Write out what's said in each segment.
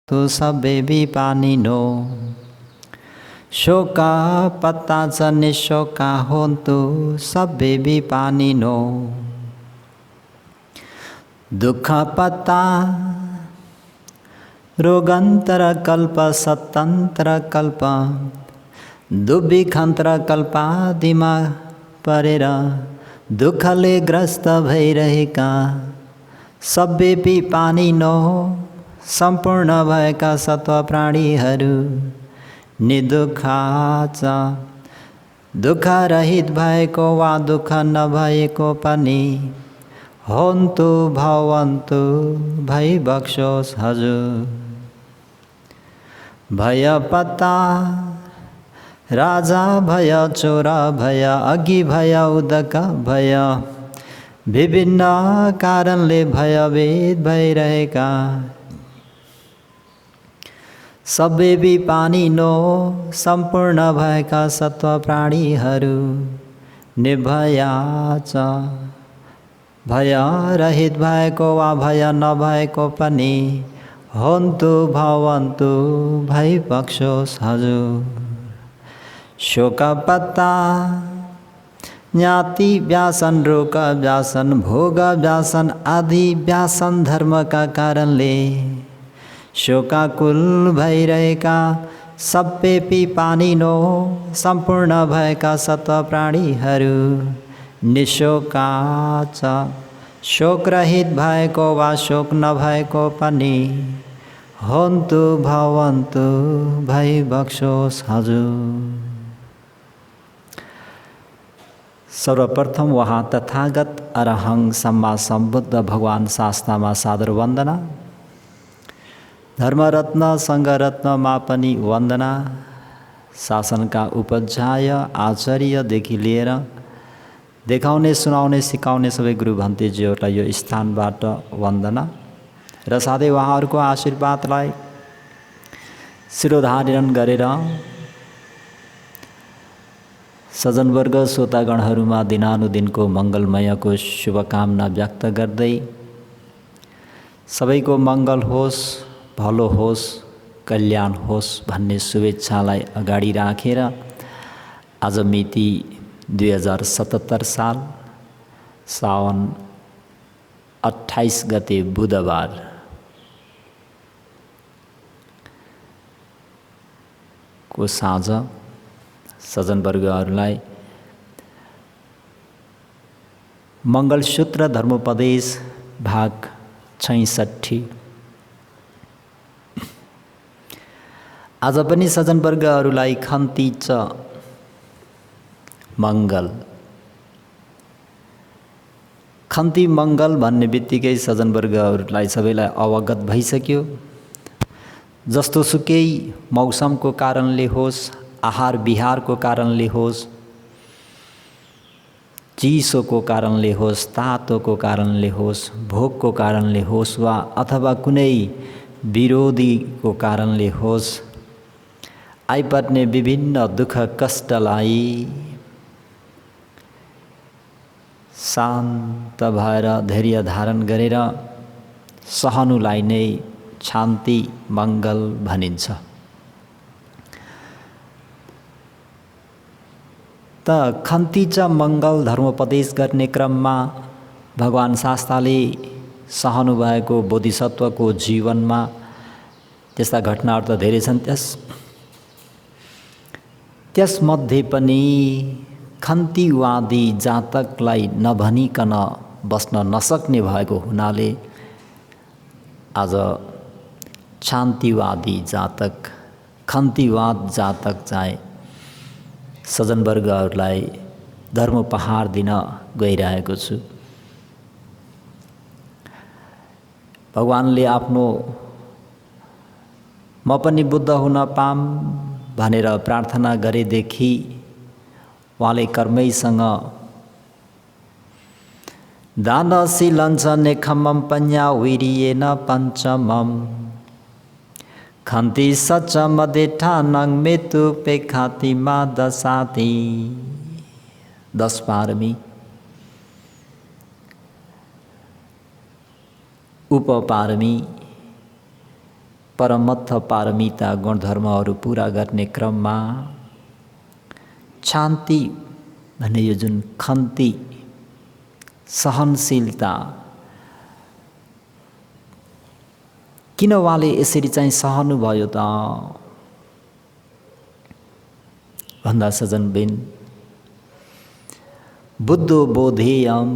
तो सबे विपानिनो शोका पत्ता च निशोका होन्तु सबे विपानिनो दुःख पत्ता रोगन्तर कल्प सतन्त्र कल्प दुर्भिक्षन्त्र कल्पादिमा परेर दुःखले ग्रस्त भइरहेका सबै विपानिनो सम्पूर्ण भएका सत्व प्राणीहरू निदुःखा छ। दुःख रहित भएको वा दुःख नभएको पनि होन्तु भवन्तु भइबक्सोस् हजुर। भय पत्ता राजा भय चोर भय अघि भय उदक भय विभिन्न कारणले भयभीत भइरहेका सबै विपानिनो सम्पूर्ण भएका सत्व प्राणीहरू निर्भया छ। भय रहित भएको वा भय नभएको पनि होन्तु भवन्तु भइबक्सोस् हजुर। शोक पत्ता ज्ञाति व्यासन रोग व्यासन भोग व्यासन आदि व्यासन धर्मका कारणले शोकाकुल भइरहेका सबै विपानिनो सम्पूर्ण भएका सत्व प्राणीहरू निशोका छ। शोक रहित भएको वा शोक नभएको पनि होन्तु भवन्तु भइबक्सोस् हजुर। सर्वप्रथम वहाँ तथागत अरहं सम्मा सम्बुद्ध भगवान शास्तामा सादर वन्दना। धर्मरत्न सङ्घरत्नमा पनि वन्दना। शासनका उपाध्याय आचार्यदेखि लिएर देखाउने सुनाउने सिकाउने सबै गुरु भन्तेज्यूहरूलाई यो स्थानबाट वन्दना र साथै उहाँहरूको आशीर्वादलाई शिरोधारण गरेर सज्जनवर्ग श्रोतागणहरूमा दिनानुदिनको मङ्गलमयको शुभकामना व्यक्त गर्दै सबैको मङ्गल होस्, भलो होस्, कल्याण होस् भन्ने शुभेच्छालाई अगाडि राखेर आज मिति 2077 साल साउन 28 गते बुधबार को साँझ सज्जनवर्गहरूलाई मङ्गलसूत्र धर्मोपदेश भाग 66 आज पनि सज्जनवर्गहरूलाई खन्ती च मङ्गल। खन्ती मङ्गल भन्ने बित्तिकै सज्जनवर्गहरूलाई सबैलाई अवगत भइसक्यो। जस्तो सुकै मौसमको कारणले होस्, आहार विहारको कारणले होस्, चिसोको कारणले होस्, तातोको कारणले होस्, भोकको कारणले होस् वा अथवा कुनै विरोधीको कारणले होस्, आइपर्ने विभिन्न दुःख कष्टलाई शान्त भएर धैर्य धारण गरेर सहनुलाई नै शान्ति मङ्गल भनिन्छ। त खन्ती च मङ्गल धर्मोपदेश गर्ने क्रममा भगवान शास्ताले सहनु भएको बोधिसत्वको जीवनमा त्यस्ता घटनाहरू त धेरै छन्। त्यसमध्ये पनि खन्तीवादी जातकलाई नभनिकन बस्न नसक्ने भएको हुनाले आज शान्तिवादी जातक खन्तीवाद जातक चाहिँ सज्जनवर्गहरूलाई धर्मोपहार दिन गइरहेको छु। भगवानले आफ्नो म पनि बुद्ध हुन पाम भनेर प्रार्थना गरेदेखि उहाँले कर्मैसँग दानशीलञ्च नेखमं पञ्या वीर्येण पञ्चमम् खन्ति सच मदेठानं मृत्युपेक्षाति मा दशाति। 10 पारमी उपपारमी परमत्थ पारमिता गुणधर्महरू पुरा गर्ने क्रममा शान्ति भन्ने यो जुन खन्ती सहनशीलता किन उहाँले यसरी चाहिँ सहनुभयो त भन्दा सजनबिन बुद्धो बोधेयम,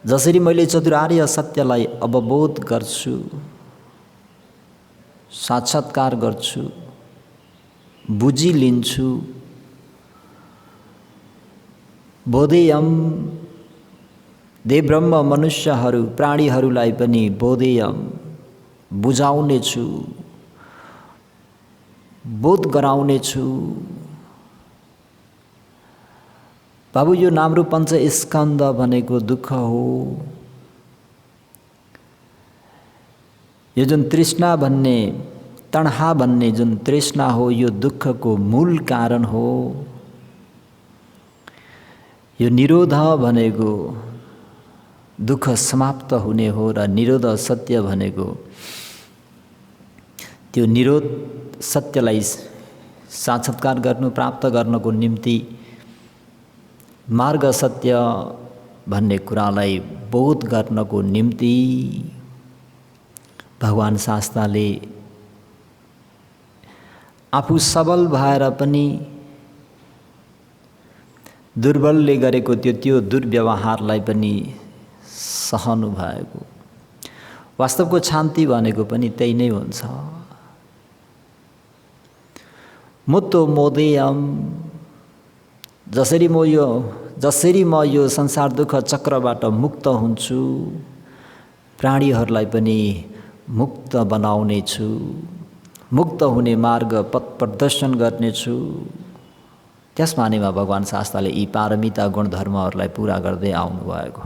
जसरी मैले चतुरार्य सत्यलाई अवबोध गर्छु, साक्षात्कार गर्छु, बुझिलिन्छु, बोधेयम देव ब्रह्म मनुष्यहरू प्राणीहरूलाई पनि बोधेयम बुझाउनेछु, बोध गराउनेछु। बाबु यो नामरूप पञ्च स्कन्द भनेको दुःख हो। यो जुन तृष्णा भन्ने तणहा भन्ने जुन तृष्णा हो यो दुःखको मूल कारण हो। यो निरोध भनेको दुःख समाप्त हुने हो र निरोध सत्य भनेको त्यो निरोध सत्यलाई साक्षात्कार गर्नु प्राप्त गर्नको निम्ति मार्ग सत्य भन्ने कुरालाई बोध गर्नको निम्ति भगवान शास्ताले आफू सबल भएर पनि दुर्बलले गरेको त्यो दुर्व्यवहारलाई पनि सहनु भएको। वास्तवको शान्ति भनेको पनि त्यही नै हुन्छ। मुत्तो मोदेयम, जसरी म यो संसार दुःख चक्रबाट मुक्त हुन्छु, प्राणीहरूलाई पनि मुक्त बनाउने छु, मुक्त हुने मार्ग पथ प्रदर्शन गर्नेछु। त्यस मानेमा भगवान शास्त्रले यी पारमिता गुणधर्महरूलाई पुरा गर्दै आउनुभएको।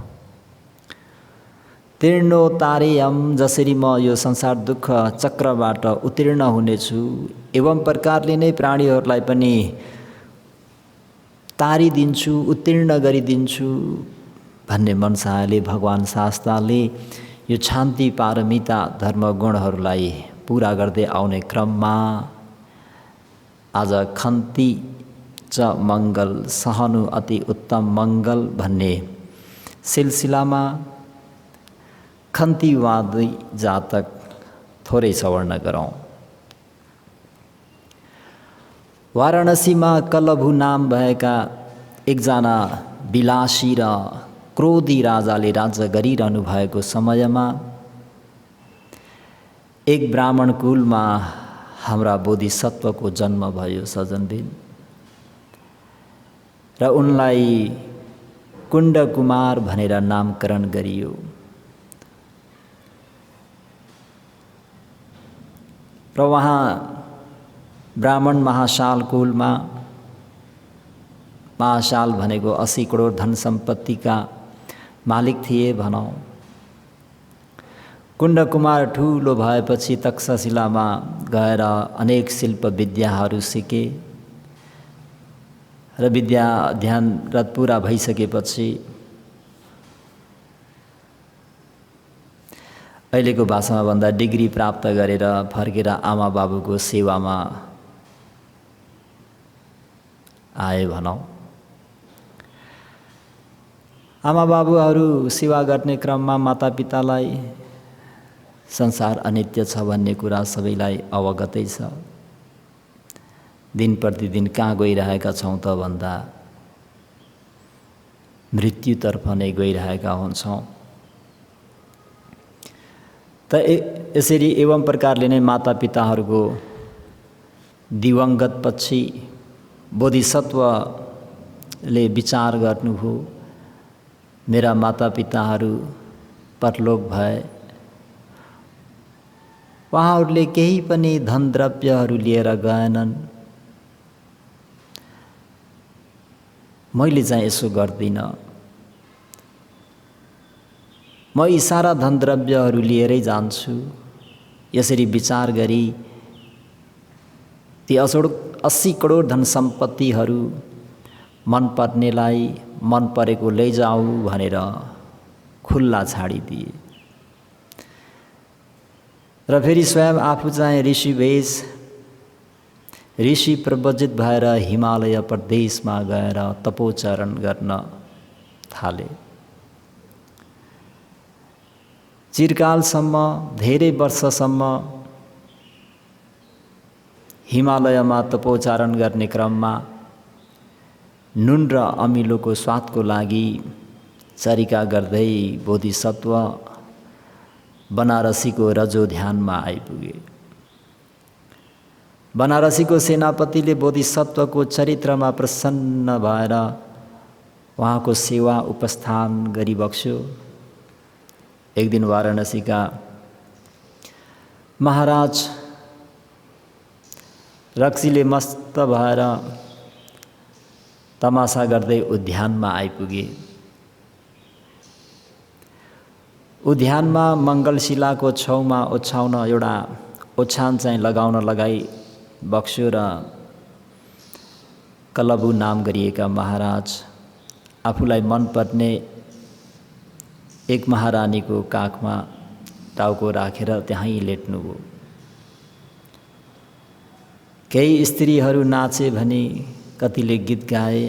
तीर्णो तारेयम, जसरी म यो संसार दुःख चक्रबाट उत्तीर्ण हुनेछु, एवं प्रकारले नै प्राणीहरूलाई पनि तारिदिन्छु, उत्तीर्ण गरिदिन्छु भन्ने मनसाले भगवान शास्त्रले यो शान्ति पारमिता धर्म गुणहरूलाई पुरा गर्दै आउने क्रममा आज खन्ती च मङ्गल सहनु अति उत्तम मङ्गल भन्ने सिलसिलामा खन्तीवादी जातक थोरै सवर्ण गरौँ। वाराणसीमा कलभु नाम भएका एकजना विलासी र क्रोधी राजाले राज्य गरिरहनु भएको समयमा एक ब्राह्मण कुलमा हाम्रा बोधिसत्वको जन्म भयो सजनबिन। र उनलाई कुण्डकुमार भनेर नामकरण गरियो। र वहाँ ब्राह्मण महाशाल कुलमा, महाशाल भनेको 80 करोड धन सम्पत्तिका मालिक थिए भनौँ। कुण्डकुमार ठुलो भएपछि तक्षशिलामा गएर अनेक शिल्प विद्याहरू सिके र विद्या अध्ययनरत पुरा भइसकेपछि अहिलेको भाषामा भन्दा डिग्री प्राप्त गरेर फर्केर आमा बाबुको सेवामा आए भनौँ। आमा बाबुहरू सेवा गर्ने क्रममा मातापितालाई संसार अनित्य छ भन्ने कुरा सबैलाई अवगतै छ। दिन प्रतिदिन कहाँ गइरहेका छौँ त भन्दा मृत्युतर्फ नै गइरहेका हुन्छौँ। त यसरी एवं प्रकारले नै मातापिताहरूको दिवंगत पछि बोधिसत्वले विचार गर्नुभयो, मेरा मातापिताहरू परलोक भए, उहाँहरूले केही पनि धन द्रव्यहरू लिएर गएनन्, मैले चाहिँ यसो गर्दिनँ, म यी सारा धन द्रव्यहरू लिएरै जान्छु। यसरी विचार गरी ती 80 करोड धन सम्पत्तिहरू मन पर्नेलाई मन परेको लैजाऊ भनेर खुल्ला छाडिदिए। र फेरि स्वयं आफू चाहिँ ऋषि वेश ऋषि प्रवजित भएर हिमालय प्रदेशमा गएर तपोचरण गर्न थाले। चिरकालसम्म धेरै वर्षसम्म हिमालयमा तपोचारण गर्ने क्रममा नुन र अमिलोको स्वादको लागि चरिका गर्दै बोधिसत्व बनारसीको रजो ध्यानमा आइपुगे। बनारसीको सेनापतिले बोधिसत्वको चरित्रमा प्रसन्न भएर उहाँको सेवा उपस्थान गरिबक्स्यो। एक दिन वाराणसीका महाराज रक्सीले मस्त भएर तमासा गर्दै उद्यानमा आइपुगे। उद्यानमा मङ्गलशिलाको छेउमा ओछ्याउन एउटा ओछ्यान चाहिँ लगाउन लगाई बक्स्यो र कलबु नाम गरिएका महाराज आफूलाई मनपर्ने एक महारानीको काखमा टाउको राखेर त्यहीँ लेट्नुभयो। केही स्त्रीहरू नाचे भने कतिले गीत गाए।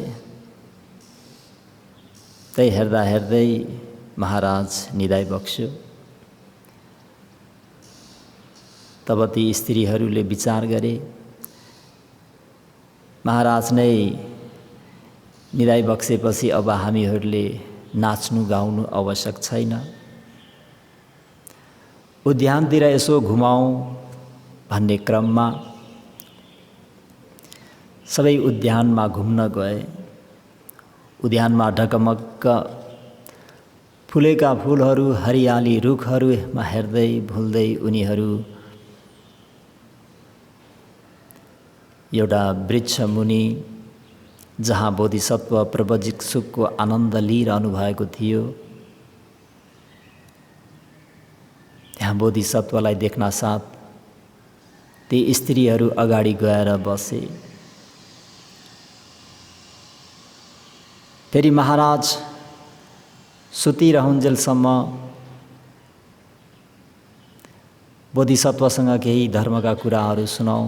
त्यही हेर्दा हेर्दै महाराज निदाइबक्स्यो। तब ती स्त्रीहरूले विचार गरे, महाराज नै निदाइबक्सेपछि अब हामीहरूले नाच्नु गाउनु आवश्यक छैन। उद्यानतिर यसो घुमाउँ भन्ने क्रममा सबै उद्यानमा घुम्न गए। उद्यानमा ढकमक्क फुलेका फुलहरू हरियाली रुखहरूमा हेर्दै भुल्दै उनीहरू एउटा वृक्ष मुनि जहाँ बोधिसत्व प्रवजित सुखको आनन्द लिइरहनु भएको थियो त्यहाँ बोधिसत्वलाई देख्न साथ ती स्त्रीहरू अगाडि गएर बसे। फेरि महाराज सुतिरहुन्जेलसम्म बोधिसत्वसँग केही धर्मका कुराहरू सुनाऊ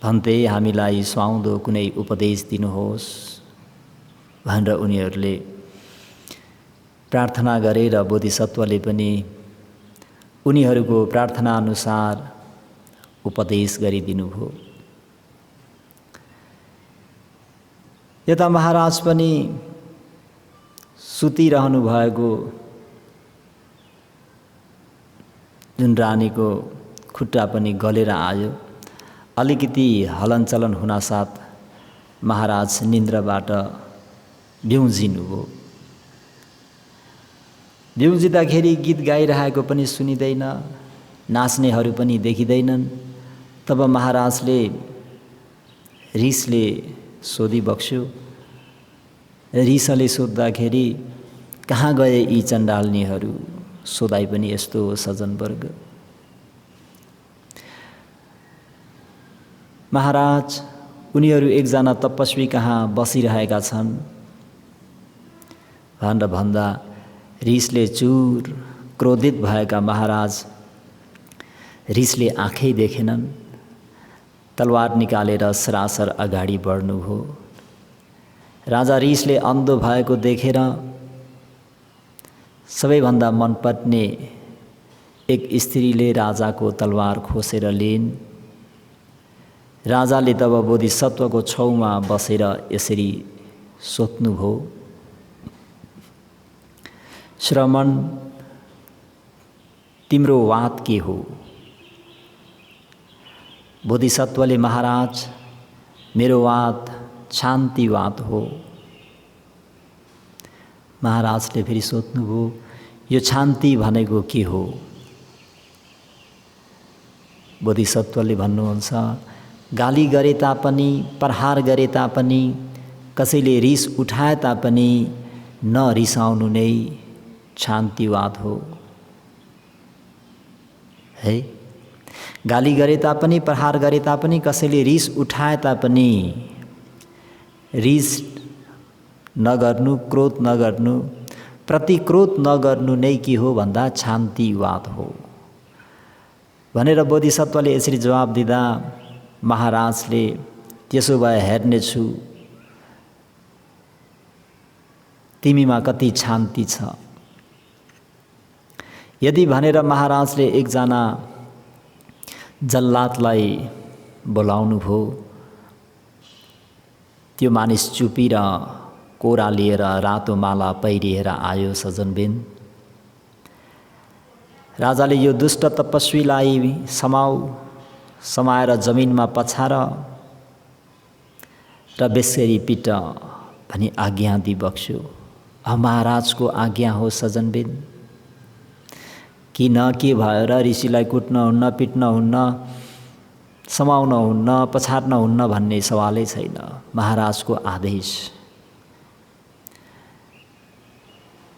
भन्दै हामीलाई सुहाउँदो कुनै उपदेश दिनुहोस् भनेर उनीहरूले प्रार्थना गरे र बोधिसत्वले पनि उनीहरूको प्रार्थना अनुसार उपदेश गरिदिनुभयो। यता महाराज पनि सुतिरहनु भएको जुन रानीको खुट्टा पनि गलेर आयो। अलिकति हलनचलन हुनासाथ महाराज निन्द्राबाट बिउजिनुभयो। बिउजिँदाखेरि गीत गाइरहेको पनि सुनिँदैन, नाच्नेहरू पनि देखिँदैनन्। तब महाराजले रिसले सोधिबक्स्यो। रिसले सोद्धाखेरि कहाँ गए यी चण्डाल्नीहरू, सोधाइ पनि यस्तो सज्जनवर्ग। महाराज उनीहरू एकजना तपस्वी कहाँ बसिरहेका छन् भनेर भन्दा रिसले चुर क्रोधित भएका महाराज रिसले आँखै देखेनन्। तलवार निकालेर सरासर अगाडि बढ्नुभयो। राजा रिसले अन्धो भएको देखेर सबैभन्दा मनपर्ने एक स्त्रीले राजाको तलवार खोसेर लिइन्। राजाले तब बोधिसत्वको छेउमा बसेर यसरी सोध्नुभयो, श्रमण तिम्रो वाद के हो? बोधिसत्वले महाराज मेरो वाद शान्तिवाद हो। महाराजले फेरि सोध्नुभयो यो शान्ति भनेको के हो? बोधिसत्वले भन्नुहुन्छ गाली गरे तापनि प्रहार गरे तापनि कसैले रिस उठाए तापनि नरिसाउनु नै शान्तिवाद हो। है गाली गरे तापनि प्रहार गरे तापनि कसैले रिस उठाए तापनि रिस नगर्नु, क्रोध नगर्नु, प्रतिक्रोध नगर्नु नै के हो भन्दा शान्तिवाद हो। भनेर बोधिसत्वले यसरी जवाब दिँदा महाराजले त्यसो भए हेर्नेछु तिमीमा कति शान्ति छ। यदि भनेर महाराजले एकजना जल्लादलाई बोलाउनु भयो। त्यो मानिस चुपी र कोरा लिएर रातो माला पहिरिएर आयो सजनबिन। राजाले यो दुष्ट तपस्वीलाई समाएर जमिनमा पछार र बेसरी पिट भनी आज्ञा दिबक्स्यो। महाराजको आज्ञा हो सजनबिन। किन के भयो र ऋषिलाई कुट्न हुन्न, पिट्न हुन्न, समाउन हुन्न, पछार्न हुन्न भन्ने सवालै छैन। महाराजको आदेश।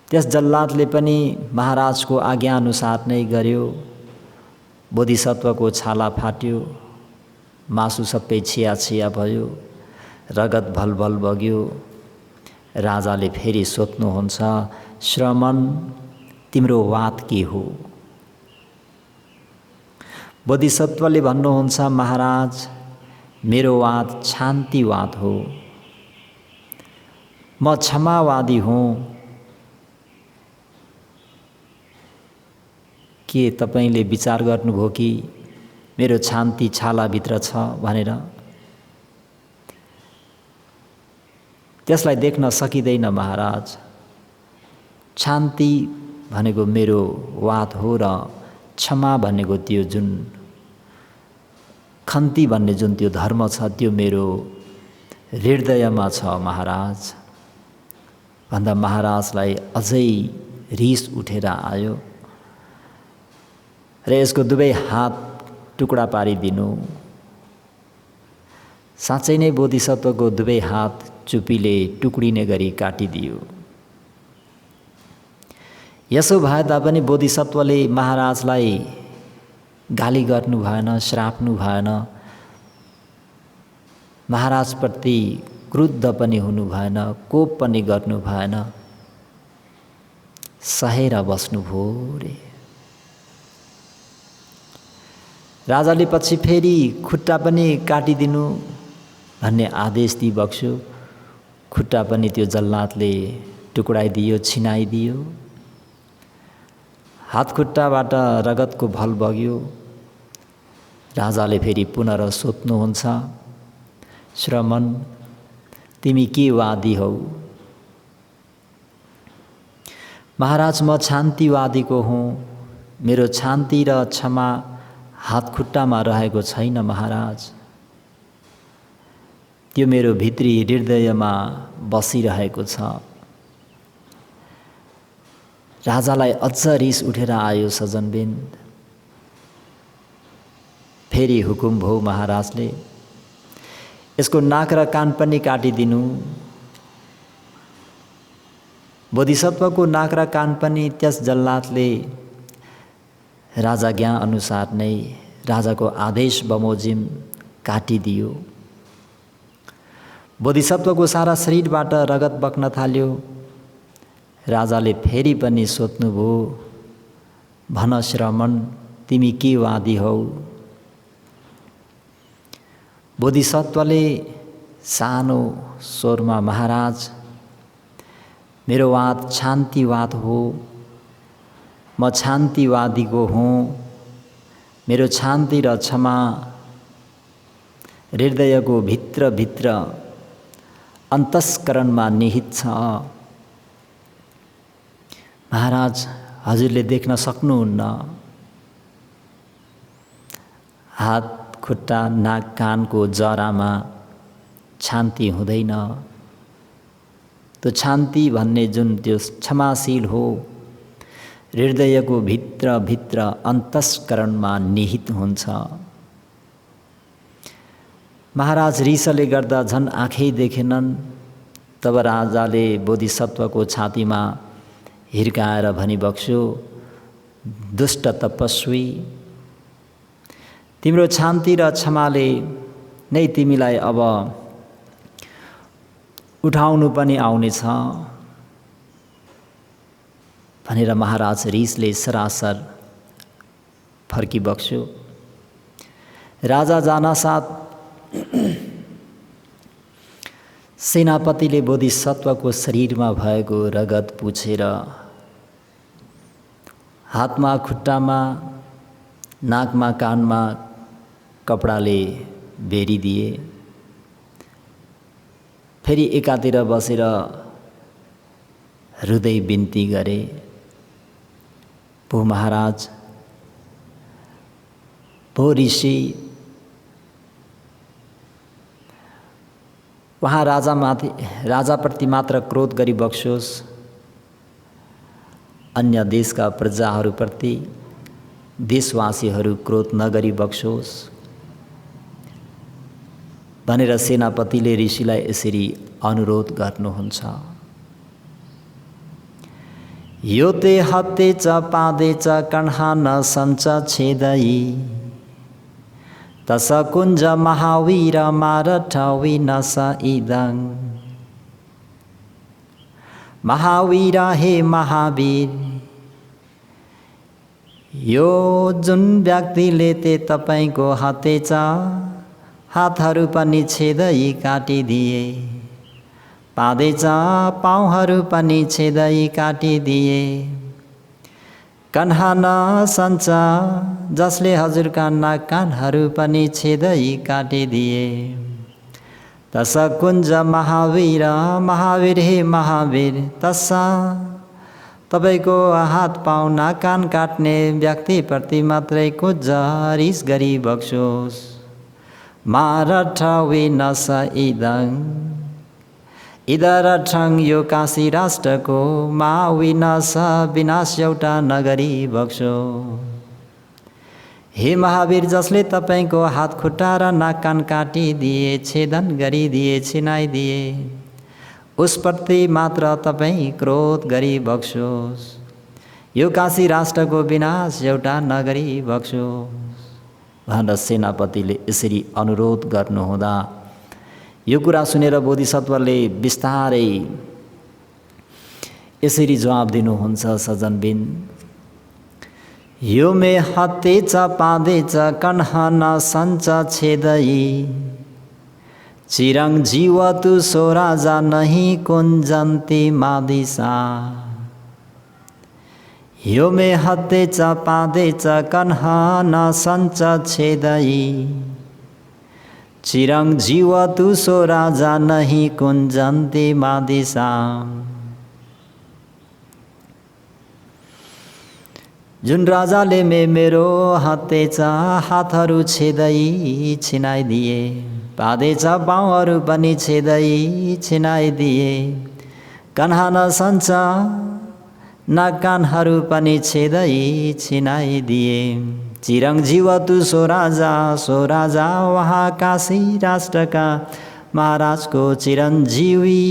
त्यस जल्लादले पनि महाराजको आज्ञा अनुसार नै गर्यो। बोधिसत्वको छाला फाट्यो, मासु सबै छिया छिया भयो, रगत भलभल बग्यो। राजाले फेरि सोध्नुहुन्छ, श्रमण तिम्रो वाद के हो? बोधिसत्वले भन्नुहुन्छ, महाराज मेरो वाद शान्तिवाद हो। म क्षमावादी हुँ। के तपाईले विचार गर्नुभयो कि मेरो शान्ति छालाभित्र छ भनेर? त्यसलाई देख्न सकिँदैन महाराज। शान्ति भनेको मेरो वाद हो र क्षमा भनेको त्यो जुन खन्ती भन्ने जुन त्यो धर्म छ त्यो मेरो हृदयमा छ महाराज। भन्दा महाराजलाई अझै रिस उठेर आयो र यसको दुवै हात टुक्रा पारिदिनु। साँच्चै नै बोधिसत्वको दुवै हात चुपीले टुक्रिने गरी काटिदियो। यसो भए तापनि बोधिसत्वले महाराजलाई गाली गर्नु भएन, श्राप्नु भएन, महाराजप्रति क्रुद्ध पनि हुनु भएन, कोप पनि गर्नु भएन, सहेर बस्नुभयो रे। राजाले पछि फेरि खुट्टा पनि काटिदिनु भन्ने आदेश दिइबक्स्यो। खुट्टा पनि त्यो जल्लादले टुक्राइदियो, छिनाइदियो। हात खुट्टाबाट रगतको भल बग्यो। राजाले फेरि पुनः सोध्नुहुन्छ, श्रमण तिमी के वादी हौ? महाराज म शान्तिवादीको हुँ। मेरो शान्ति र क्षमा हात खुट्टामा रहेको छैन महाराज। त्यो मेरो भित्री हृदयमा बसिरहेको छ। राजालाई अझ रिस उठेर आयो सजनबिन। फेरि हुकुम भयो महाराजले, यसको नाक र कान पनि काटिदिनु। बोधिसत्वको नाक र कान पनि त्यस जल्लादले राजाज्ञा अनुसार नै राजाको आदेश बमोजिम काटिदियो। बोधिसत्वको सारा शरीरबाट रगत बग्न थाल्यो। राजाले फेरि पनि सोध्नुभयो, भन श्रमण तिमी के वादी हौ? बोधिसत्वले सानो स्वरमा, महाराज मेरो वाद शान्तिवाद हो। म शान्तिवादीको हुँ। मेरो शान्ति र क्षमा हृदयको भित्र अन्तस्करणमा निहित छ। महाराज हजुरले देख्न सक्नुहुन्न। हात खुट्टा नाक कानको जरामा शान्ति हुँदैन। त्यो शान्ति भन्ने जुन त्यो क्षमाशील हो, हृदयको भित्र अन्तस्करणमा निहित हुन्छ। महाराज रिसले गर्दा झन् आँखै देखेनन्। तब राजाले बोधिसत्वको छातीमा हिर्काएर भनिबक्स्यो, दुष्ट तपस्वी तिम्रो शान्ति र क्षमाले नै तिमीलाई अब उठाउनु पनि आउनेछ भनेर महाराज रिसले सरासर फर्किबक्स्यो। राजा जानसाथ सेनापतिले बोधिसत्वको शरीरमा भएको रगत पुछेर हातमा खुट्टामा नाकमा कानमा कपडाले बेरिदिए। फेरि एकातिर बसेर हृदय बिन्ती गरे, भो महाराज, भो ऋषि, वहाँ राजाप्रति मात्र क्रोध गरी बक्सोस्, अन्य देशका प्रजाहरूप्रति देशवासीहरू क्रोध नगरी बक्सोस् भनेर सेनापतिले ऋषिलाई यसरी अनुरोध गर्नुहुन्छ। यो ते हत्ते च पादे च कण्हा न सञ्च छेदयि तस कुञ्ज महावीर मारठ विनस इदं। महावीर हे महावीर, यो जुन व्यक्तिले ते तपाईको हत्तेच हातहरू पनि छेदै काटिदिए, पादेच पाउहरू पनि छेदै काटिदिए, कन्हा न सञ्च जसले हजुरका नाक कानहरू पनि छेदै काटिदिए। तस कुञ्ज महावीर, महावीर हे महावीर, तस तपाईको हात पाउ नाक कान काट्ने व्यक्तिप्रति मात्रै कुञ्ज रिस गरी बक्सोस्। मारठ विनस इदं, इदरठं यो काशी राष्ट्रको मा विनस विनाश एउटा नगरी बक्सो। हे महावीर, जसले तपाईको हात खुट्टा र नाक कान काटिदिए, छेदन गरिदिए, छिनाइदिए, उसप्रति मात्र तपाईँ क्रोध गरी बक्सोस्। यो काशी राष्ट्रको विनाश एउटा नगरी बक्सोस् भनेर सेनापतिले यसरी अनुरोध गर्नुहुँदा यो कुरा सुनेर बोधिसत्वले बिस्तारै यसरी जवाब दिनुहुन्छ। सज्जनबिन, यो मे हत्ते च पादे च कण्हा न सञ्च छेदयि चिरं जीवतु सो राजा नहि कुञ्जन्ति मादिसा। यो मे हत्ते च पादे च कण्हा न सञ्च छेदयि चिरं जीवतु सो राजा नहि कुञ्जन्ति मादिसा। जुन राजाले मेरो हत्ते च हातहरू छेदै छिनाइदिए, पादे च पाउहरू पनि छेदै छिनाइदिए, कन्हा न सञ्च नाक कानहरू पनि छेदै छिनाइदिए, चिरं जीवतु सो राजा वहाँ काशी राष्ट्रका महाराजको चिरञ्जीवी,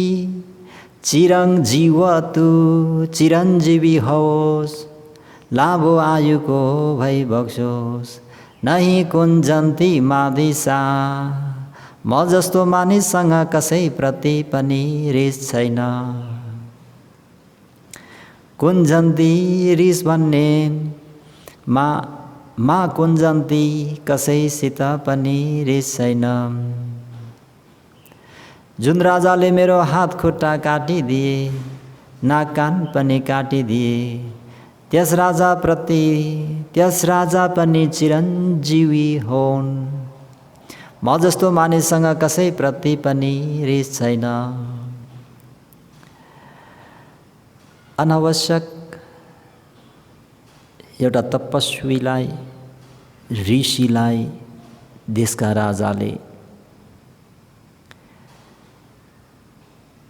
चिरं जीवतु चिरञ्जीवी होस्, लामो आयुको भई बक्सोस्, नहि कुञ्जन्ति मादिसा। म जस्तो मानिससँग कसै प्रति पनि रिस छैन। कुञ्जन्ति रिस भन्ने मा कुञ्जन्ति कसैसित पनि रिस छैन। जुन राजाले मेरो हात खुट्टा काटिदिए, नाक कान पनि काटिदिए, त्यस राजा पनि चिरञ्जीवी होन्। म जस्तो मानिससँग कसै प्रति पनि रिस छैन। अनावश्यक एउटा तपस्वीलाई, ऋषिलाई देशका राजाले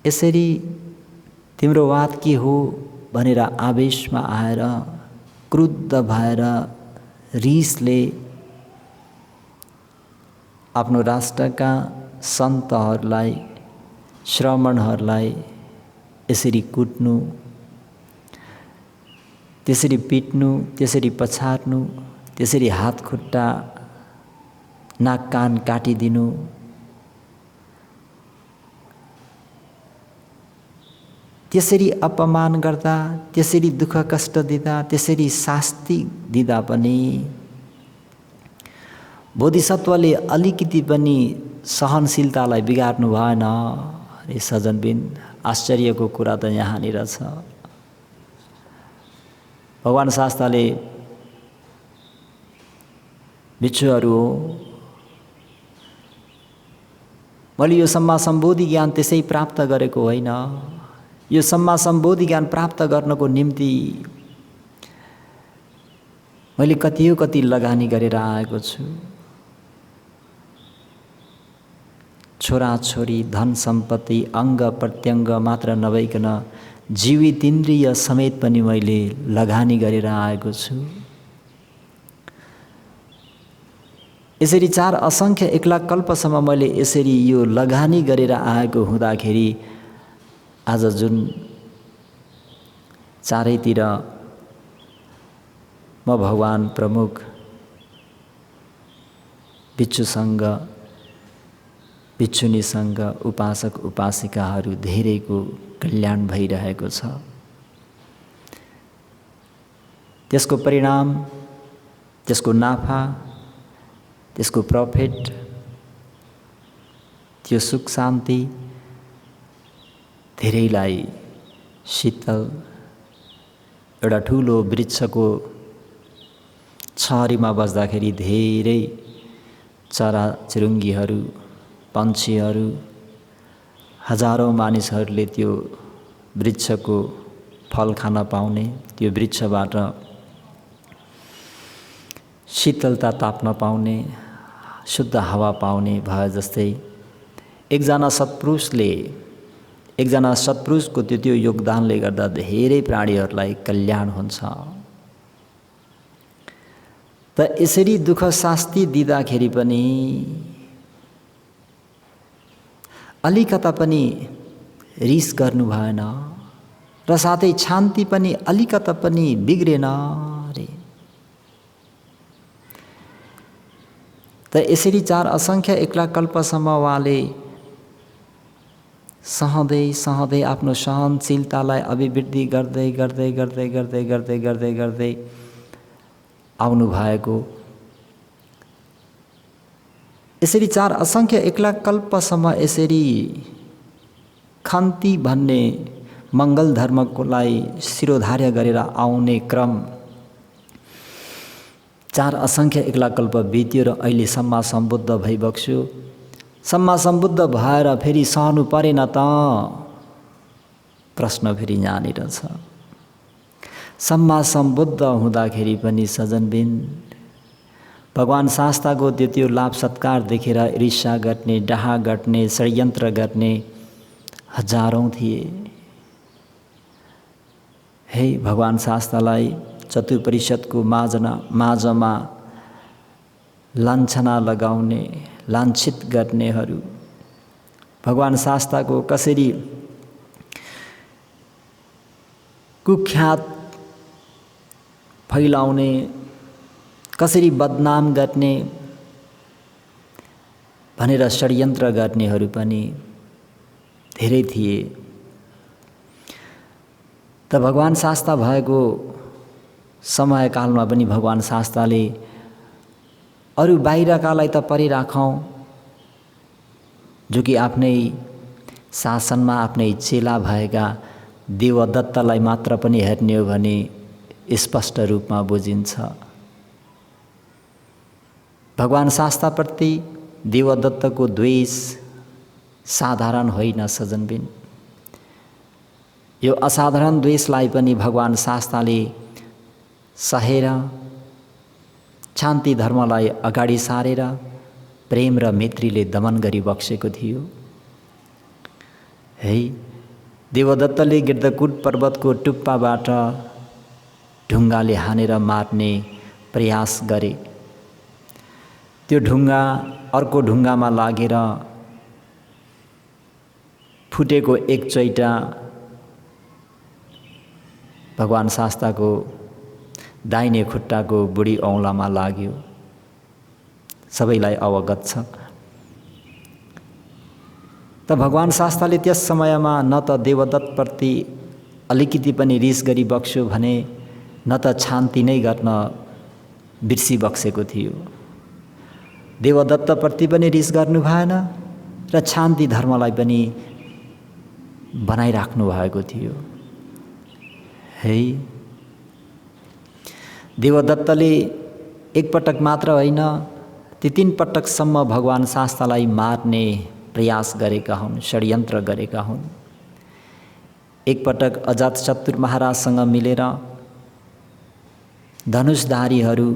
यसरी तिम्रो वाद के हो भनेर आवेशमा आएर, क्रुद्ध भएर, रिसले आफ्नो राष्ट्रका सन्तहरूलाई, श्रमणहरूलाई यसरी कुट्नु, त्यसरी पिट्नु, त्यसरी पछार्नु, त्यसरी हात खुट्टा नाक कान काटिदिनु, त्यसरी अपमान गर्दा, त्यसरी दुःख कष्ट दिँदा, त्यसरी शास्ति दिँदा पनि बोधिसत्वले अलिकति पनि सहनशीलतालाई बिगार्नु भएन। अरे सजनबिन, आश्चर्यको कुरा त यहाँनिर छ। भगवान शास्त्रले भिक्षुहरू हो, मैले यो सम्मा सम्बोधि ज्ञान त्यसै प्राप्त गरेको होइन। यो सम्मा सम्बोधि ज्ञान प्राप्त गर्नको निम्ति मैले कति लगानी गरेर आएको छु। छोराछोरी, धन सम्पत्ति, अङ्ग प्रत्यङ्ग मात्र नभइकन जीवित इन्द्रिय समेत पनि मैले लगानी गरेर आएको छु। यसरी 4 असङ्ख्य 1 लाख कल्पसम्म मैले यसरी यो लगानी गरेर आएको हुँदाखेरि आज जुन चारैतिर म भगवान प्रमुख भिक्षुसँग, भिक्षुनीसँग, उपासक उपासिकाहरू धेरैको कल्याण भइरहेको छ। त्यसको परिणाम, त्यसको नाफा, त्यसको प्रफिट, त्यो सुख शान्ति धेरैलाई शीतल एउटा ठुलो वृक्षको छरीमा बस्दाखेरि धेरै चराचुरुङ्गीहरू, पन्छीहरू, हजारौं मानिसहरूले त्यो वृक्षको फल खान पाउने, त्यो वृक्षबाट शीतलता ताप्न पाउने, शुद्ध हावा पाउने भए जस्तै एकजना सत्पुरुषको त्यो योगदानले गर्दा धेरै प्राणीहरूलाई कल्याण हुन्छ। त यसरी दुःख शास्ति दिँदाखेरि पनि अलिकता पनि रिस गर्नु भएन र साथै शान्ति पनि अलिकता पनि बिग्रेन रे। त यसरी 4 असङ्ख्य 1 लाख कल्पसम्म उहाँले सहँदै आफ्नो सहनशीलतालाई अभिवृद्धि गर्दै गर्दै गर्दै गर्दै गर्दै गर्दै गर्दै आउनु भएको। यसरी 4 असङ्ख्य 1 लाख कल्पसम्म यसरी खन्ती भन्ने मङ्गल धर्मकोलाई शिरोधार्य गरेर आउने क्रम 4 असङ्ख्य 1 लाख कल्प बित्यो र अहिले सम्मा सम्बुद्ध भइबक्छु। सम्मा सम्बुद्ध भएर फेरि सहनु परेन त? प्रश्न फेरि यहाँनिर छ। सम्मा सम्बुद्ध हुँदाखेरि पनि सजनबिन भगवान शास्ताको त्यो लाभ सत्कार देखेर ईर्ष्या गर्ने, डाहा गर्ने, षड्यन्त्र गर्ने हजारौं थिए। हे भगवान शास्तालाई चतुपरिषदको माझमा लाञ्छना लगाउने, लाञ्छित गर्नेहरू, भगवान शास्ताको कसरी कुख्यात फैलाउने, कसरी बदनाम गर्ने भनेर षड्यन्त्र गर्नेहरू पनि धेरै थिए। त भगवान शास्ता भएको समयकालमा पनि भगवान शास्ताले अरू बाहिरकालाई त परे राखौँ, जो कि आफ्नै शासनमा आफ्नै चेला भएका देवदत्तलाई मात्र पनि हेर्ने हो भने स्पष्ट रूपमा बुझिन्छ। भगवान शास्ताप्रति देवदत्तको द्वेष साधारण होइन सजनबिन। यो असाधारण द्वेषलाई पनि भगवान शास्ताले सहेर शान्ति धर्मलाई अगाडि सारेर प्रेम र मैत्रीले दमन गरी बक्सेको थियो। है देवदत्तले गिर्धकूट पर्वतको टुप्पाबाट ढुङ्गाले हानेर मार्ने प्रयास गरे। त्यो ढुङ्गा अर्को ढुङ्गामा लागेर फुटेको एक चैटा भगवान शास्ताको दाहिने खुट्टाको बुढी औँलामा लाग्यो। सबैलाई अवगत छ। त भगवान शास्ताले त्यस समयमा न त देवदत्तप्रति अलिकति पनि रिस गरी बक्स्यो भने न त शान्ति नै गर्न बिर्सी बक्सेको थियो। देवदत्तप्रति पनि रिस गर्नु भएन र शान्ति धर्मलाई पनि बनाइराख्नु भएको थियो। है, देवदत्तले एकपटक मात्र होइन, ती 3 पटकसम्म भगवान शास्तालाई मार्ने प्रयास गरेका हुन्, षड्यन्त्र गरेका हुन्। एकपटक अजातशत्रु महाराजसँग मिलेर धनुषधारीहरू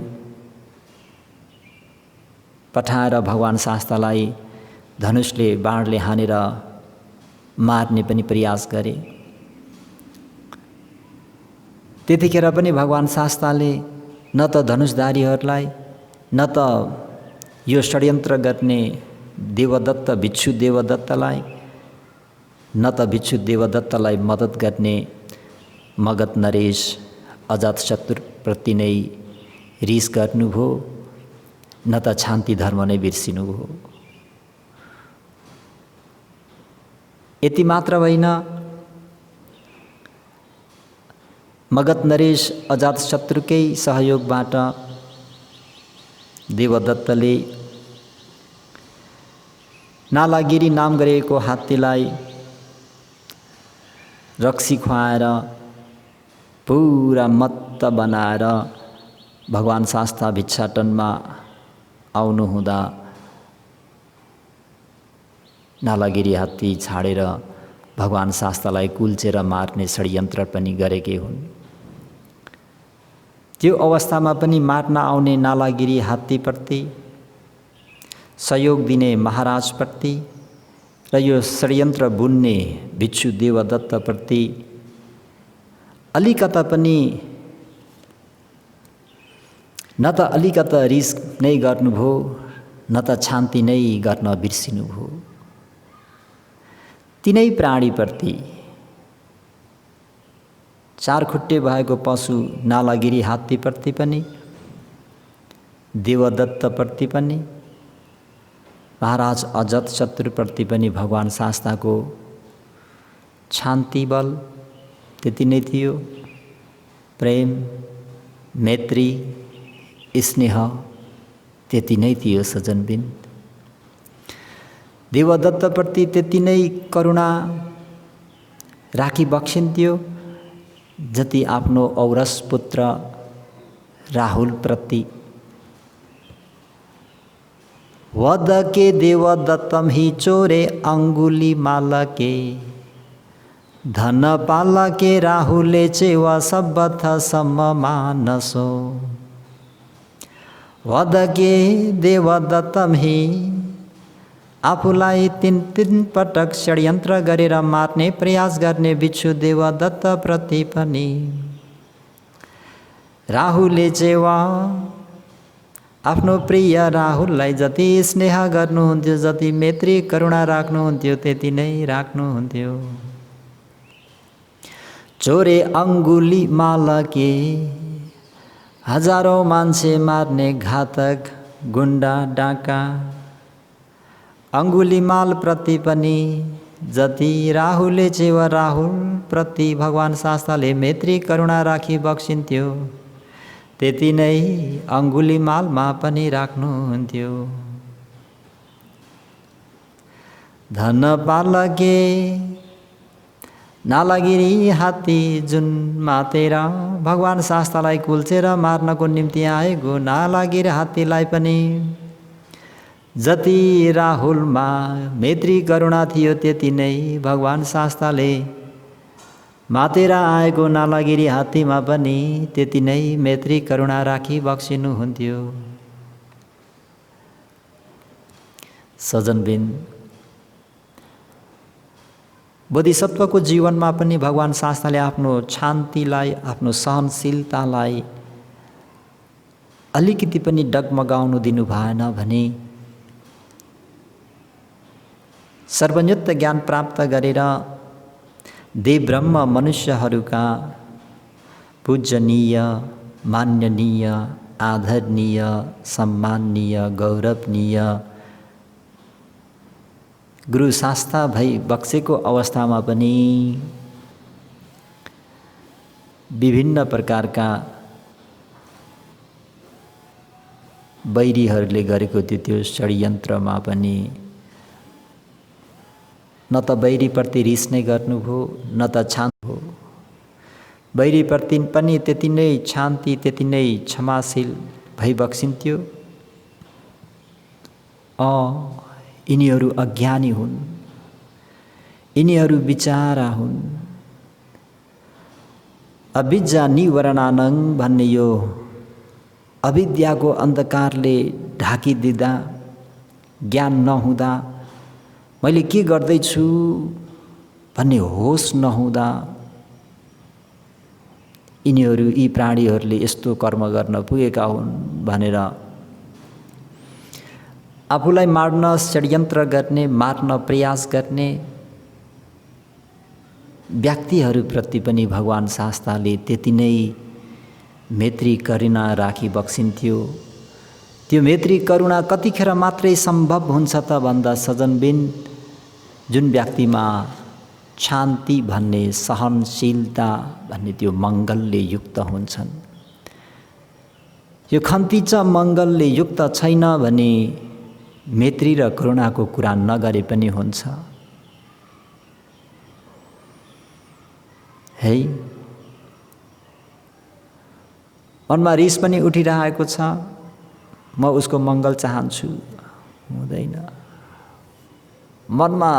पठाएर भगवान शास्तालाई धनुषले बाणले हानेर मार्ने पनि प्रयास गरे। त्यतिखेर पनि भगवान शास्ताले न त धनुषधारीहरूलाई न त यो षड्यन्त्र गर्ने देवदत्त भिक्षु देवदत्तलाई न त भिक्षु देवदत्तलाई मद्दत गर्ने मगध नरेश अजातशत्रुप्रति नै रिस गर्नुभयो, न त शान्ति धर्म नै बिर्सिनुभयो। यति मात्र होइन, मगध नरेश अजातशत्रुकै सहयोगबाट देवदत्तले नालागिरी नाम गरेको हात्तीलाई रक्सी खुवाएर पुरा मत्त बनाएर भगवान शास्ता भिक्षाटनमा आउनुहुँदा नालागिरी हात्ती छाडेर भगवान शास्तालाई कुल्चेर मार्ने षड्यन्त्र पनि गरेकै हुन्। त्यो अवस्थामा पनि मार्न आउने नालागिरी हात्तीप्रति, सहयोग दिने महाराजप्रति र यो षड्यन्त्र बुन्ने भिक्षु देवदत्तप्रति अलिकता पनि न त अलिकता रिस नै गर्नुभयो, न त शान्ति नै गर्न बिर्सिनुभयो। तिनै प्राणीप्रति, 4 खुट्टे भएको पशु नालागिरी हात्तीप्रति पनि, देवदत्तप्रति पनि, महाराज अजातशत्रुप्रति पनि भगवान शास्ताको शान्ति बल त्यति नै थियो। प्रेम, मैत्री, स्नेह त्यति नै थियो सज्जनबिन। देवदत्तप्रति त्यति नै करुणा राखी बक्सिन्थ्यो जति आफ्नो औरस पुत्र राहुलप्रति। वद के देवदत्तम ही चोरे अंगुली मालके, धन पालके राहुले चेवा सबथ सम मानसो। वद के देवदत्तम ही आफूलाई 3 पटक षड्यन्त्र गरेर मार्ने प्रयास गर्ने भिक्षु देवदत्तप्रति पनि राहुले चेवा आफ्नो प्रिय राहुललाई जति स्नेह गर्नुहुन्थ्यो, जति मैत्री करुणा राख्नुहुन्थ्यो त्यति नै राख्नुहुन्थ्यो। चोरे अंगुली मालके, हजारौं मान्छे मार्ने घातक गुण्डा डाका अंगुलीमाल प्रति पनि जति राहुले चेवा राहुल प्रति भगवान शास्ताले मैत्री करुणा राखी बक्सिन्थ्यो त्यति नै अंगुलीमालमा पनि राख्नुहुन्थ्यो। धन पालके नालागिरी हात्ती जुन मातेर भगवान शास्तालाई कुल्चेर मार्नको निम्ति आएको नालागिरी हात्तीलाई पनि जति राहुलमा मैत्री करुणा थियो त्यति नै भगवान शास्ताले मातेर आएको नालागिरी हात्तीमा पनि त्यति नै मैत्री करुणा राखी बक्सिनुहुन्थ्यो। सज्जनबिन, बोधिसत्वको जीवनमा पनि भगवान शास्ताले आफ्नो शान्तिलाई, आफ्नो सहनशीलतालाई अलिकति पनि डगमगाउनु दिनु भएन भने सर्वज्ञत्व ज्ञान प्राप्त गरेर देव ब्रह्म मनुष्यहरूका पूजनीय, मान्यनीय, आदरणीय, सम्माननीय, गौरवनीय गुरु शास्ता भई बक्सेको अवस्थामा पनि विभिन्न प्रकारका बैरीहरूले गरेको त्यो षड्यन्त्रमा पनि न त बैरीप्रति रिस नै गर्नुभयो न त शान्त हो। बैरीप्रति पनि त्यति नै शान्ति त्यति नै क्षमाशील भई बक्सिन्थ्यो। यिनीहरू अज्ञानी हुन्, यिनीहरू बिचारा हुन्। अविद्या निवरणानङ भन्ने यो अविद्याको अन्धकारले ढाकिदिँदा, ज्ञान नहुँदा, मैले के गर्दैछु भन्ने होस नहुँदा यिनीहरू यी प्राणीहरूले यस्तो कर्म गर्न पुगेका हुन् भनेर आफूलाई मार्न षड्यन्त्र गर्ने, मार्न प्रयास गर्ने व्यक्तिहरूप्रति पनि भगवान् शास्ताले त्यति नै मैत्री करुणा राखी बक्सिन्थ्यो। त्यो मैत्री करुणा कतिखेर मात्रै सम्भव हुन्छ त भन्दा सजनबिन जुन व्यक्तिमा शान्ति भन्ने, सहनशीलता भन्ने त्यो मङ्गलले युक्त हुन्छन्। यो खन्तीच मङ्गलले युक्त छैन भने मैत्री र करुणाको कुरा नगरे पनि हुन्छ है। मनमा रिस पनि उठिरहेको छ, म उसको मङ्गल चाहन्छु, हुँदैन। मनमा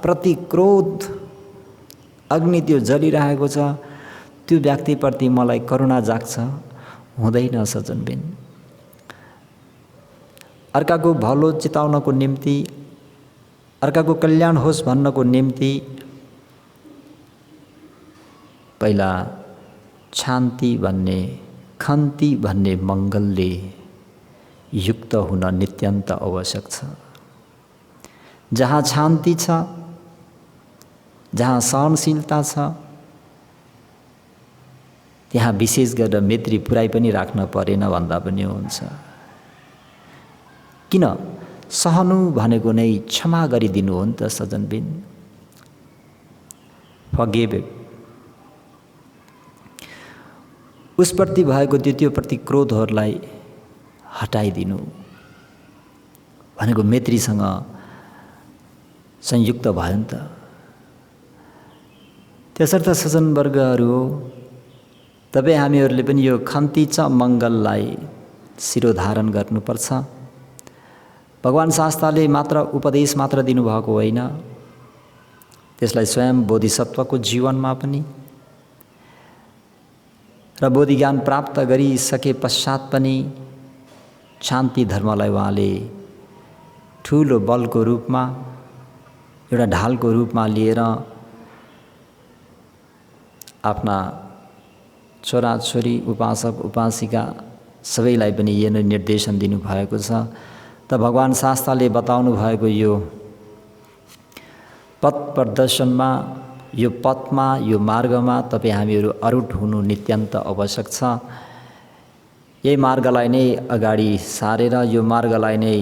प्रतिक्रोध अग्नि त्यो जलिरहेको छ, त्यो व्यक्तिप्रति मलाई करुणा जाग्छ, हुँदैन सज्जनबिन। अर्काको भलो चिताउनको निम्ति, अर्काको कल्याण होस् भन्नको निम्ति पहिला शान्ति भन्ने, खन्ती भन्ने मङ्गलले युक्त हुन नित्यन्त आवश्यक छ। जहाँ शान्ति छ, जहाँ सहनशीलता छ, त्यहाँ विशेष गरेर मैत्री पुराइ पनि राख्न परेन भन्दा पनि हुन्छ। किन? सहनु भनेको नै क्षमा गरिदिनु हो नि त सज्जनबिन। फर्गिव। उसप्रति भएको त्यो प्रतिक्रोधहरूलाई हटाइदिनु भनेको मैत्रीसँग संयुक्त भयो नि त। त्यसर्थ सज्जनवर्गहरू, तपाईँ हामीहरूले पनि यो खन्तीच मङ्गललाई शिरोधारण गर्नुपर्छ। भगवान् शास्ताले मात्र उपदेश मात्र दिनुभएको होइन, त्यसलाई स्वयं बोधिसत्वको जीवनमा पनि र बोधि ज्ञान प्राप्त गरिसके पश्चात पनि शान्ति धर्मलाई उहाँले ठुलो बलको रूपमा, एउटा ढालको रूपमा लिएर आफ्ना छोराछोरी, उपासक उपासिका सबैलाई पनि यो निर्देशन दिनुभएको छ। त भगवान् शास्ताले बताउनु भएको यो पथ प्रदर्शनमा, यो पथमा, यो मार्गमा तपाईँ हामीहरू अरुट हुनु नित्यन्त आवश्यक छ। यही मार्गलाई नै अगाडि सारेर, यो मार्गलाई नै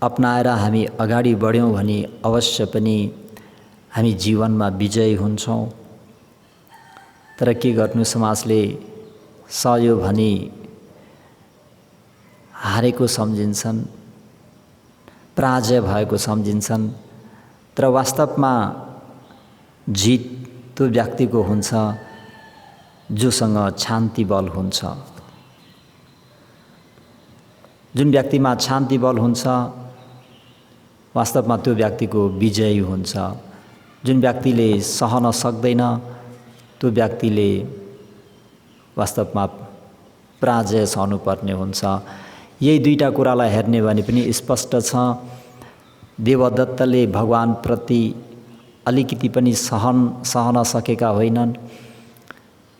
अपनाएर हामी अगाडि बढ्यौँ भने अवश्य पनि हामी जीवनमा विजयी हुन्छौँ। तर के गर्नु, समाजले सहयो भनी हारेको सम्झिन्छन्, पराजय भएको सम्झिन्छन्। तर वास्तवमा जित त्यो व्यक्तिको हुन्छ जोसँग शान्ति बल हुन्छ। जुन व्यक्तिमा शान्ति बल हुन्छ वास्तवमा त्यो व्यक्तिको विजयी हुन्छ। जुन व्यक्तिले सहन सक्दैन त्यो व्यक्तिले वास्तवमा पराजय सहनुपर्ने हुन्छ। यही दुईटा कुरालाई हेर्ने भने पनि स्पष्ट छ। देवदत्तले भगवान प्रति अलिकति पनि सहन सकेका होइनन्,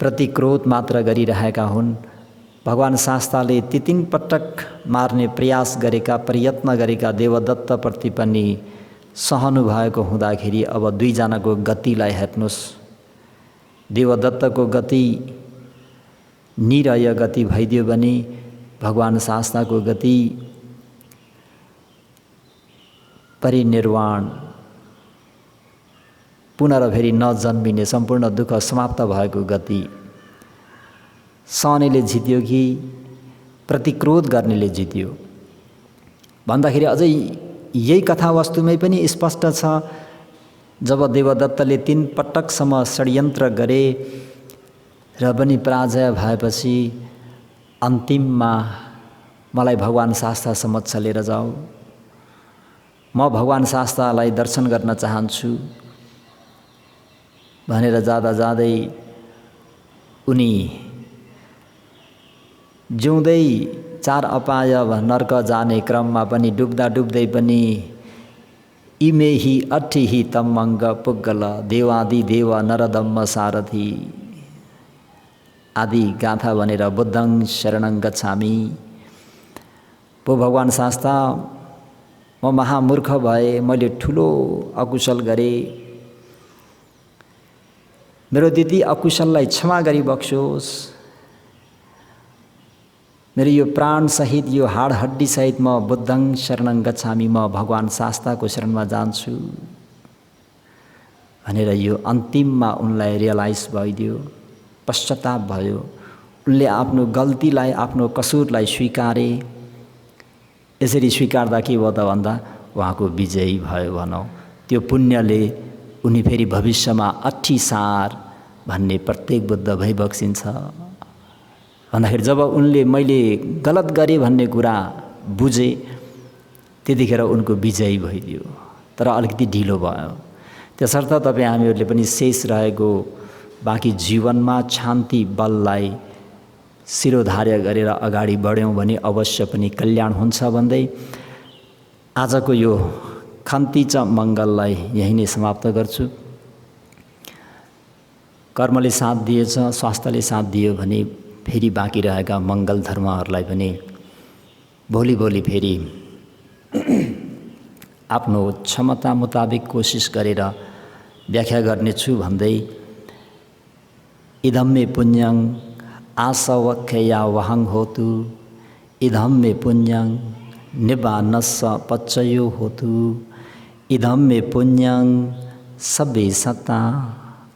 प्रतिक्रोध मात्र गरिरहेका हुन्। भगवान शास्ताले तीन पटक मार्ने प्रयास गरेका, प्रयत्न गरेका देवदत्तप्रति पनि सहनु भएको हुँदाखेरि अब दुईजनाको गतिलाई हेर्नुहोस्। देवदत्तको गति निरय गति भइदियो भने भगवान शास्ताको गति परिनिर्वाण, पुनरफेरि नजन्मिने सम्पूर्ण दुःख समाप्त भएको गति। सहनेले जित्यो कि प्रतिक्रोध गर्नेले जित्यो भन्दाखेरि अझै यही कथावस्तुमै पनि स्पष्ट छ। जब देवदत्तले 3 पटकसम्म षड्यन्त्र गरे र पनि पराजय भएपछि अन्तिममा मलाई भगवान शास्ता समक्ष लिएर जाऊ, म भगवान शास्तालाई दर्शन गर्न चाहन्छु भनेर जाँदा जाँदै उनी जिउँदै 4 अपाय नर्क जाने क्रममा पनि डुब्दा डुब्दै पनि इमेहि अठिहि तमङ्ग पुग्गल देवादि देव नरदम्म सारथि आदि गाथा भनेर बुद्धं शरणं गच्छामि। पो भगवान शास्ता, म महामूर्ख भए, मैले ठुलो अकुशल गरेँ, मेरो त्यति अकुशललाई क्षमा गरी बक्सोस्, मेरो यो प्राण सहित यो हाड हड्डी सहित म बुद्धं शरणं गच्छामि, म भगवान शास्ताको शरणमा जान्छु भनेर यो अन्तिममा उनलाई रियलाइज भइदियो, पश्चाताप भयो। उनले आफ्नो गल्तीलाई, आफ्नो कसुरलाई स्वीकारे। यसरी स्वीकार्दा के भयो त भन्दा उहाँको विजयी भयो भनौँ। त्यो पुण्यले उनी फेरि भविष्यमा अठिसार भन्ने प्रत्येक बुद्ध भइबक्सिन्छ भन्दाखेरि जब उनले मैले गलत गरेँ भन्ने कुरा बुझे त्यतिखेर उनको विजयी भइदियो। तर अलिकति ढिलो भयो। त्यसर्थ तपाईँ हामीहरूले पनि शेष रहेको बाँकी जीवनमा शान्ति बललाई शिरोधार्य गरेर अगाडि बढ्यौँ भने अवश्य पनि कल्याण हुन्छ भन्दै आजको यो खन्तीच मङ्गललाई यही नै समाप्त गर्छु। कर्मले साथ दिएछ, स्वास्थ्यले साथ दियो भने फेरि बाँकी रहेका मङ्गल धर्महरूलाई पनि भोलि फेरि आफ्नो क्षमता मुताबिक कोसिस गरेर व्याख्या गर्नेछु भन्दै इदं मे पुण्यं आसवख्या वहं होतु, इदं मे पुण्यं निबानस्स पच्चयो होतु, इदं मे पुण्यं सबे सत्ता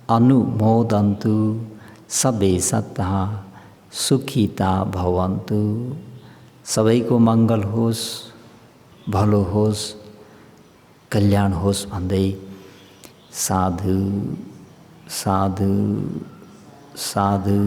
अनुमोदन्तु, सबे सत्ता सुखिता भवन्तु। सबैको मङ्गल होस्, भलो होस्, कल्याण होस् भन्दै साधु साधु साधु।